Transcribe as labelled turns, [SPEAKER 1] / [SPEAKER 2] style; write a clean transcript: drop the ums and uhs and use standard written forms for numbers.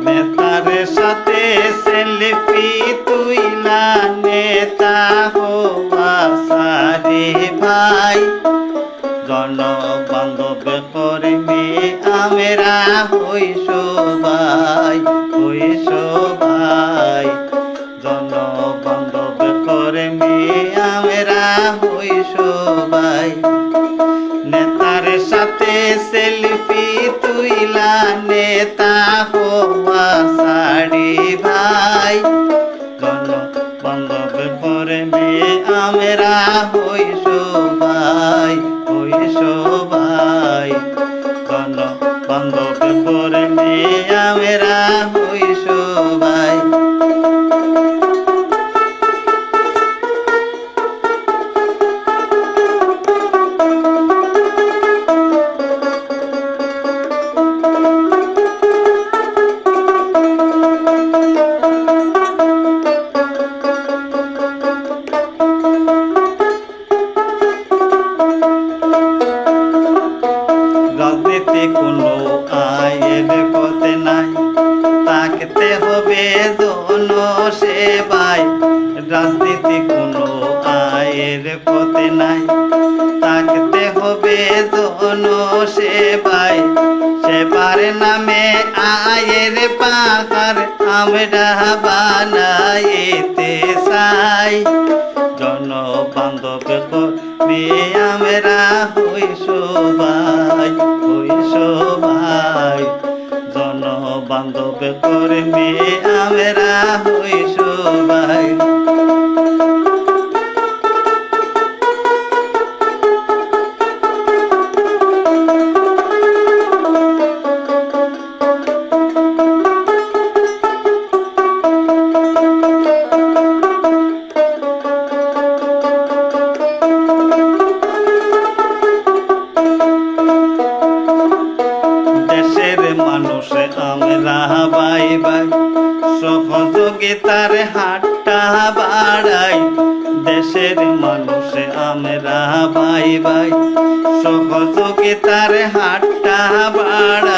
[SPEAKER 1] নেতার সাথে সেলফি তুইলা নেতা হওয়া সারে ভাই, জনবান্ধব কর্মী আমরা হই সবাই, হই সবাই। জনবান্ধব কর্মী আমরা হই সবাই। নেতার সাথে সেলফি তুইলা নেতা হওয়া সারি ভাই, জনবান্ধব কর্মী আমরা হই সবাই, হই সবাই। জনবান্ধব কর্মী আমরা হই সবাই। রাজনীতি কোনো আয়ের পথে নাই, থাকতে হবে জনসেবায়। রাজনীতি কোনো আয়ের পথে নাই, থাকতে হবে জনসেবায়। সেবার নামে আয়ের পাহাড় আমরা বানাইতে চাই। জনবান্ধব কর্মী আমরা হই সবাই, হই সবাই। জনবান্ধব কর্মী আমরা হই সবাই। দেশের মানুষ আমরা ভাই ভাই, সহযোগিতার হাতটা বাড়াই। দেশের মানুষ আমরা ভাই ভাই, সহযোগিতার হাতটা বাড়াই।